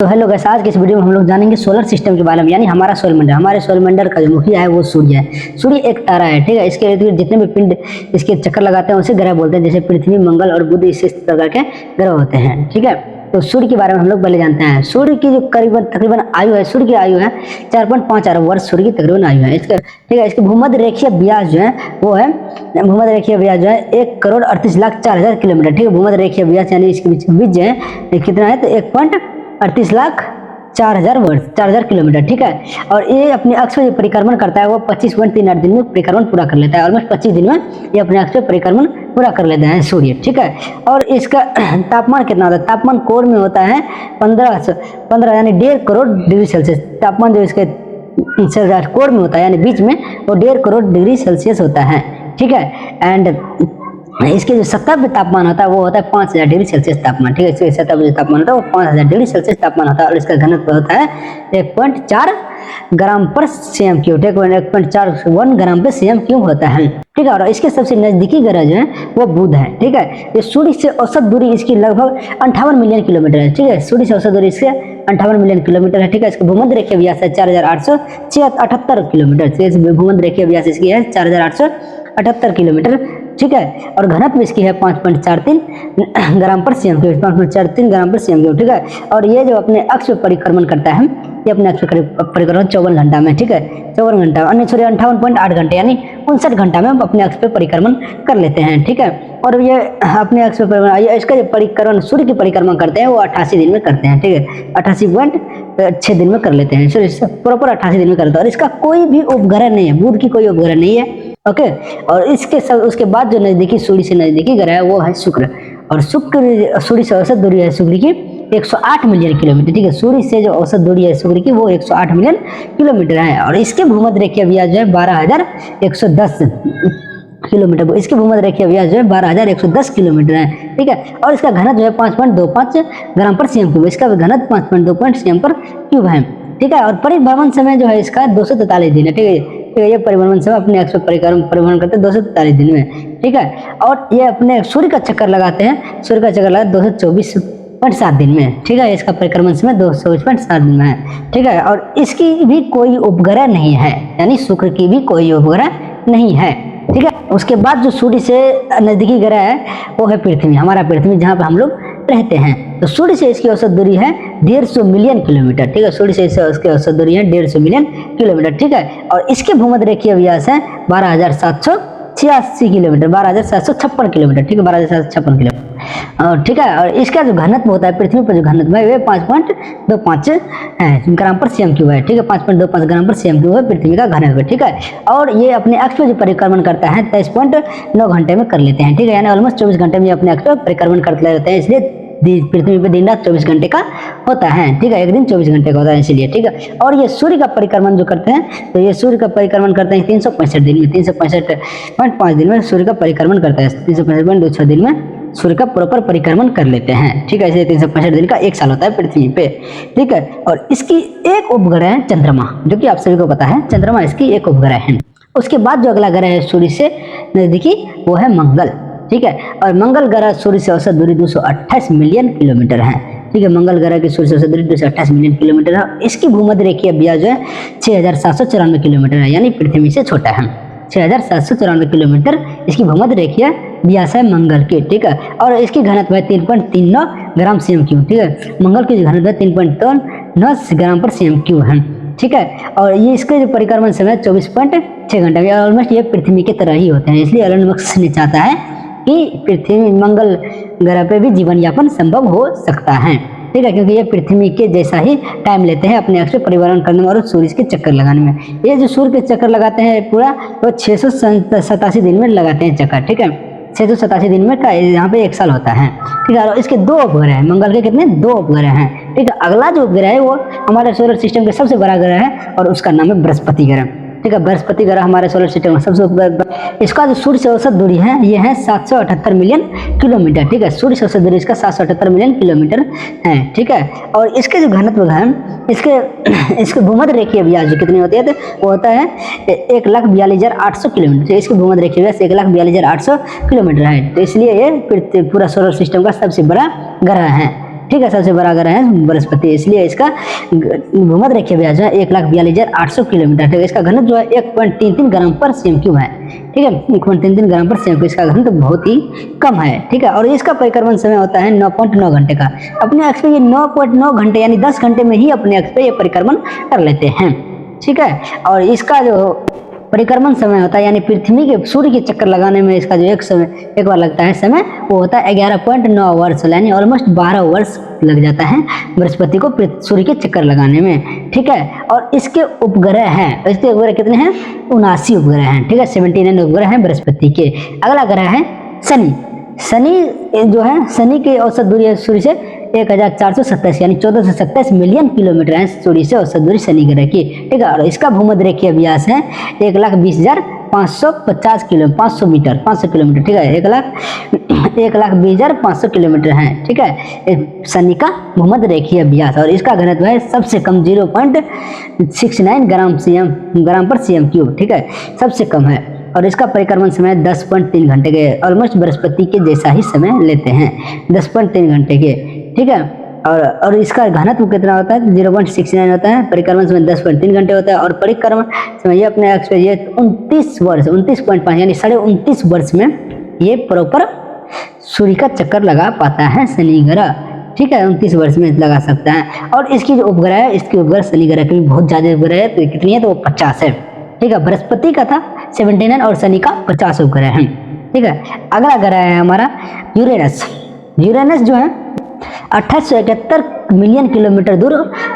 तो hello guys, आज के इस वीडियो में हम लोग जानेंगे सोलर सिस्टम के बारे में, यानी हमारा सौरमंडल। हमारे सौरमंडल का जो मुखिया है वो सूर्य है। सूर्य एक तारा है, ठीक है। इसके इर्द गिर्द जितने भी पिंड इसके चक्कर लगाते हैं उसे ग्रह बोलते हैं, जैसे पृथ्वी, मंगल और बुध इस प्रकार के ग्रह होते हैं, ठीक है। तो सूर्य के बारे में हम लोग पहले जानते हैं। सूर्य की जो तकरीबन आयु है, सूर्य की आयु है 4.5 अरब वर्ष सूर्य की तकरीबन आयु है इसका, ठीक है। इसके भूमध्य रेखीय व्यास जो है वो है, भूमध्य रेखीय व्यास जो है 1,38,04,000 किलोमीटर, ठीक है। भूमध्य रेखीय व्यास यानी इसके बीच जो है कितना है, तो 1,38,04,000 वर्ष, 4,000 किलोमीटर, ठीक है। और ये अपने अक्ष पर परिक्रमण करता है, वो 25.38 दिन में परिक्रमण पूरा कर लेता है। ऑलमोस्ट 25 दिन में ये अपने अक्ष पर परिक्रमण पूरा कर लेते हैं सूर्य, ठीक है। और इसका तापमान कितना होता है, तापमान कोर में होता है 15 यानी 1.5 करोड़ डिग्री सेल्सियस। तापमान जो इसके कोर में होता है यानी बीच में, वो 1.5 करोड़ डिग्री सेल्सियस होता है, ठीक है। एंड इसके जो सतह पे तापमान होता है वो होता है 5,000 डिग्री सेल्सियस तापमान, ठीक है। इसके सतह पे जो तापमान होता है वो 5,000 डिग्री सेल्सियस तापमान होता है। और इसका घनत्व होता है 1.4 ग्राम पर सीएम क्यूब, 1.41 ग्राम पर सीएम क्यूब होता है, ठीक है। और इसके सबसे नजदीकी ग्रह जो है वो बुध है, ठीक है। ये सूर्य से औसत दूरी इसकी लगभग 58 मिलियन किलोमीटर है, ठीक है। सूर्य से औसत दूरी इसके 58 मिलियन किलोमीटर है, ठीक है। इसका भूमध्य रेखीय व्यास है 4,878 किलोमीटर, भूमध्य रेखीय व्यास इसकी है 4,878 किलोमीटर, ठीक है। और घनत्व इसकी है 5.43 ग्राम पर सीएम क्यूब, 5.43 ग्राम पर सीएम क्यूब, ठीक है। और ये जो अपने अक्ष पर परिक्रमण करता है, ये अपने अक्ष पर परिक्रमण 54 घंटा में, ठीक है, 54 घंटा, 58.8 घंटे यानी 59 घंटा में हम अपने अक्ष पर परिक्रमण कर लेते हैं, ठीक है। और ये अपने अक्ष पर इसका जो परिक्रमण सूर्य की परिक्रमा करते हैं वो 88 दिन में करते हैं, ठीक है। 88.6 दिन में कर लेते हैं, सूर्य प्रॉपर 88 दिन में करते हैं। और इसका कोई भी उपग्रह नहीं है, बुध की कोई उपग्रह नहीं है, ओके। और उसके बाद जो नजदीकी सूर्य से नजदीकी ग्रह है वो है शुक्र। और शुक्र सूर्य से औसत दूरी है शुक्र की 108 मिलियन किलोमीटर, ठीक है। सूर्य से जो औसत दूरी है शुक्र की वो 108 मिलियन किलोमीटर है। और इसके भूमध्य रेखीय व्यास जो है 12,110 किलोमीटर, इसके भूमध्य रेखीय व्यास जो है 12,110 किलोमीटर है, ठीक है। और इसका घनत्व जो है 5.25 ग्राम पर सीएम क्यूब, इसका घनत्व 5.25 सीएम पर क्यूब है, ठीक है। और परिभ्रमण समय जो है इसका 243 दिन है, ठीक है। ये परिभ्रमण समय अपने अक्ष पर परिभ्रमण करते हैं 243 दिन में, ठीक है। और ये अपने सूर्य का चक्कर लगाते हैं, सूर्य का चक्कर लगाते 224.7 दिन में, ठीक है। इसका परिक्रमण समय 224.7 दिन में है, ठीक है। और इसकी भी कोई उपग्रह नहीं है, यानी शुक्र की भी कोई उपग्रह नहीं है, ठीक है। उसके बाद जो सूर्य से नजदीकी ग्रह है वो है पृथ्वी, हमारा पृथ्वी, जहाँ पे हम लोग रहते हैं। तो सूर्य से इसकी औसत दूरी है 150 मिलियन किलोमीटर, ठीक है। सूर्य से इसकी औसत दूरी है 150 मिलियन किलोमीटर, ठीक है। और इसके भूमध्य रेखीय व्यास है 12,786 किलोमीटर, 12,756 किलोमीटर, ठीक है, 12,756 किलोमीटर, ठीक है। और इसका जो घनत्व होता है पृथ्वी पर जो घनत्व है वे 5.25 है ग्राम पर सीएम क्यूब है, ठीक है। 5.25 ग्राम पर सीएम क्यूब है पृथ्वी का घनत्व, ठीक है। और ये अपने अक्ष पर जो परिक्रमण करता है 23.9 घंटे में कर लेते हैं, ठीक है। यानी ऑलमोस्ट 24 घंटे में अपने अक्ष पर परिक्रमण करते रहते हैं, इसलिए पृथ्वी पे दिन रात 24 घंटे का होता है, ठीक है। एक दिन 24 घंटे का होता है इसलिए, ठीक है। और ये सूर्य का परिक्रमण जो करते हैं, तो ये सूर्य का परिक्रमण करते हैं 365 दिन में, 365.5 दिन में सूर्य का परिक्रमण करता है, 365.26 दिन में सूर्य का प्रॉपर परिक्रमण कर लेते हैं, ठीक है। इसलिए 365 दिन का 1 साल होता है पृथ्वी पे, ठीक है। और इसकी एक उपग्रह है चंद्रमा, जो कि आप सभी को पता है, चंद्रमा इसकी एक उपग्रह है। उसके बाद जो अगला ग्रह है सूर्य से नजदीकी वो है मंगल, ठीक है। और मंगल ग्रह सूर्य से औसत दूरी 228 मिलियन किलोमीटर है, ठीक है। मंगल ग्रह की सूर्य से औसत दूरी 228 मिलियन किलोमीटर है। इसकी भूमध्य रेखीय व्यास जो है 6,794 किलोमीटर है, यानी पृथ्वी से छोटा है, 6,794 किलोमीटर इसकी भूमध्य रेखीय व्यास है मंगल की, ठीक है। और इसकी घनत्व है 3.39 ग्राम सीएम क्यूब, ठीक है। मंगल की घनत्व 3.39 ग्राम पर सीएम क्यूब है, ठीक है। और ये इसके जो परिक्रमण समय 24.6 घंटे, ऑलमोस्ट ये पृथ्वी की तरह ही होते हैं। इसलिए एलन मस्क ने चाहता है कि पृथ्वी मंगल ग्रह पे भी जीवन यापन संभव हो सकता है, ठीक है। क्योंकि ये पृथ्वी के जैसा ही टाइम लेते हैं अपने अक्ष पर परिभ्रमण करने में और सूर्य के चक्कर लगाने में। ये जो सूर्य के चक्कर लगाते हैं पूरा वो 687 दिन में लगाते हैं चक्कर, ठीक है। 687 दिन में का यहाँ पे 1 साल होता है, ठीक है। और इसके 2 उपग्रह हैं, मंगल के कितने 2 उपग्रह हैं, ठीक है। अगला जो उपग्रह है वो हमारे सोलर सिस्टम का सबसे बड़ा ग्रह है और उसका नाम है बृहस्पति ग्रह, ठीक है। बृहस्पति ग्रह हमारे सोलर सिस्टम का सबसे, इसका जो सूर्य से औसत दूरी है ये है 778 मिलियन किलोमीटर, ठीक है। सूर्य से औसत दूरी इसका 778 मिलियन किलोमीटर है, ठीक है। और इसके जो घनत्व है इसके भूमध्य रेखीय व्यास जो कितनी होती है, तो वो होता है 1,42,800 किलोमीटर। इसके भूमध्य रेखीय व्यास 1,42,800 किलोमीटर है। तो इसलिए ये पूरा सोलर सिस्टम का सबसे बड़ा ग्रह है, ठीक है। सबसे बड़ा ग्रह है बृहस्पति, इसलिए इसका भूमध्य रेखीय व्यास जो है 1,42,800 किलोमीटर, ठीक है। इसका घनत्व जो है 1.33 ग्राम पर cm³ है, ठीक है। 1.33 ग्राम पर cm³ इसका घनत्व बहुत ही कम है, ठीक है। और इसका परिक्रमण समय होता है 9.9 घंटे का। अपने अक्ष पे ये 9.9 घंटे यानी 10 घंटे में ही अपने अक्ष पे ये परिक्रमण कर लेते हैं, ठीक है। और इसका जो परिक्रमण समय होता है यानी पृथ्वी के सूर्य के चक्कर लगाने में इसका जो एक बार लगता है समय, वो होता है 11.9 वर्ष, यानी ऑलमोस्ट 12 वर्ष लग जाता है बृहस्पति को सूर्य के चक्कर लगाने में, ठीक है। और इसके उपग्रह हैं, इसके उपग्रह कितने हैं? 79 उपग्रह हैं, ठीक है। 79 उपग्रह हैं बृहस्पति के। अगला ग्रह है शनि। शनि जो है, शनि की औसत दूरी है सूर्य से 1427 यानी 1427 मिलियन किलोमीटर है सूर्य से औसत दूरी शनि ग्रह की, ठीक है। और इसका भूमध्य रेखीय व्यास है 1,20,550 मीटर, 500 किलोमीटर, ठीक है। 1,20,500 किलोमीटर है, ठीक है, शनि का भूमध्य रेखीय व्यास। और इसका घनत्व है सबसे कम 0.69 ग्राम पर cm³, ठीक है, सबसे कम है। और इसका परिक्रमण समय 10.3 घंटे के, ऑलमोस्ट बृहस्पति के जैसा ही समय लेते हैं, 10.3 घंटे के, ठीक है। और इसका घनत्व कितना होता है? 0.69 होता है। परिक्रमण समय 10.3 घंटे होता है। और परिक्रमण समय ये अपने अक्ष पे ये 29 वर्ष, 29.5 यानी 29.5 वर्ष में ये प्रॉपर सूर्य का चक्कर लगा पाता है शनि ग्रह, ठीक है। 29 वर्ष में लगा सकता है। और इसकी जो उपग्रह है, इसकी उपग्रह शनि ग्रह की बहुत ज्यादा उपग्रह है, तो कितनी है? तो वो 50 है, ठीक है। बृहस्पति का था 79 और शनि का 50 उपग्रह है, ठीक है। अगला ग्रह है हमारा यूरेनस। यूरेनस जो है 2871 मिलियन किलोमीटर दूर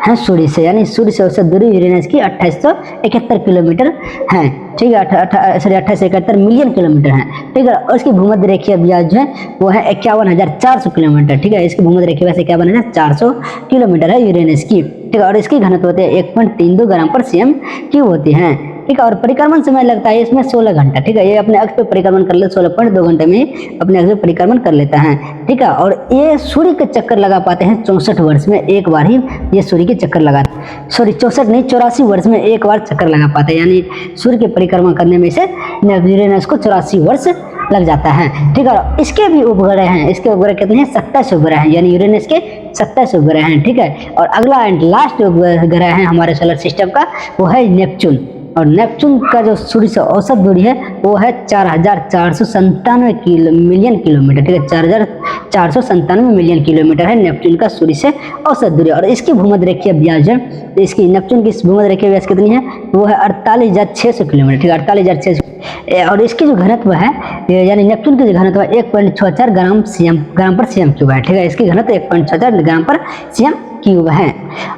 है सूर्य से, यानी सूर्य से औसत दूरी यूरेनस की 2871 किलोमीटर है, ठीक है। 2871 मिलियन किलोमीटर है, ठीक है। और इसकी भूमध्य रेखीय व्यास जो है वो है 51,400 किलोमीटर, ठीक है। इसकी भूमध्य रेखीय व्यास 51,400 किलोमीटर है यूरेनस की, ठीक है। और इसकी घनत्व होती है 1.32 ग्राम पर cm³ होती है, ठीक है। और परिक्रमण समय लगता है इसमें 16 घंटा, ठीक है। ये अपने अक्ष पे परिक्रमण कर ले 16.2 घंटे में अपने अक्ष पे परिक्रमण कर लेता है, ठीक है। और ये सूर्य के चक्कर लगा पाते हैं 64 वर्ष में एक बार ही ये सूर्य के चक्कर लगा, सॉरी 64 नहीं 84 वर्ष में एक बार चक्कर लगा पाते हैं, यानी सूर्य के परिक्रमण करने में से यूरेनस को 84 वर्ष लग जाता है, ठीक है। इसके भी उपग्रह हैं, इसके उपग्रह कितने हैं? 27 उपग्रह हैं, यानी यूरेनस के 27 उपग्रह हैं, ठीक है। और अगला एंड लास्ट उपग्रह है हमारे सोलर सिस्टम का, वो है नेपच्यून। और नेपच्यून का जो सूर्य से औसत दूरी है वो है 4,497 मिलियन किलोमीटर, ठीक है। 4,497 मिलियन किलोमीटर है नेपच्यून का सूर्य से औसत दूरी। और इसकी भूमध्य रेखीय व्यास है, इसकी नेपच्यून की भूमध्य रेखीय व्यास कितनी है? वो है 48,600 किलोमीटर, ठीक है, 48,600। और इसकी जो घनत्व है, यानी नेपच्यून की जो घनत्व है 1.64 ग्राम पर cm³ है, ठीक है। इसकी घनत्व 1.64 ग्राम पर cm³ है।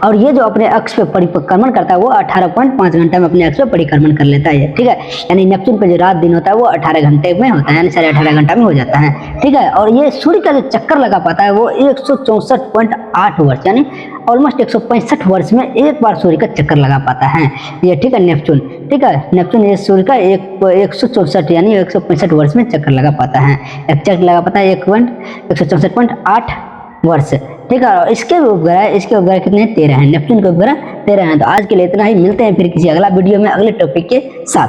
और ये जो अपने अक्ष पे परिक्रमण करता है वो 18.5 घंटे में अपने अक्ष पे परिक्रमण कर लेता है, ठीक है। यानी नेपच्यून पे जो रात दिन होता है वो 18 घंटे में होता है, यानी 18.5 घंटा में हो जाता है, ठीक है। और ये सूर्य का जो चक्कर लगा पाता है वो 164.8 वर्ष, यानी ऑलमोस्ट 165 वर्ष में एक बार सूर्य का चक्कर लगा पाता है ये, ठीक है, नेपच्यून, ठीक है। नेपच्यून ये सूर्य का 164 यानी 165 वर्ष में चक्कर लगा पाता है, एक्जैक्ट लगा पाता है 164.8 वर्ष, ठीक है। और इसके उपग्रह कितने? 13 हैं, नेपच्यून के उपग्रह 13 हैं। तो आज के लिए इतना ही, मिलते हैं फिर किसी अगला वीडियो में अगले टॉपिक के साथ।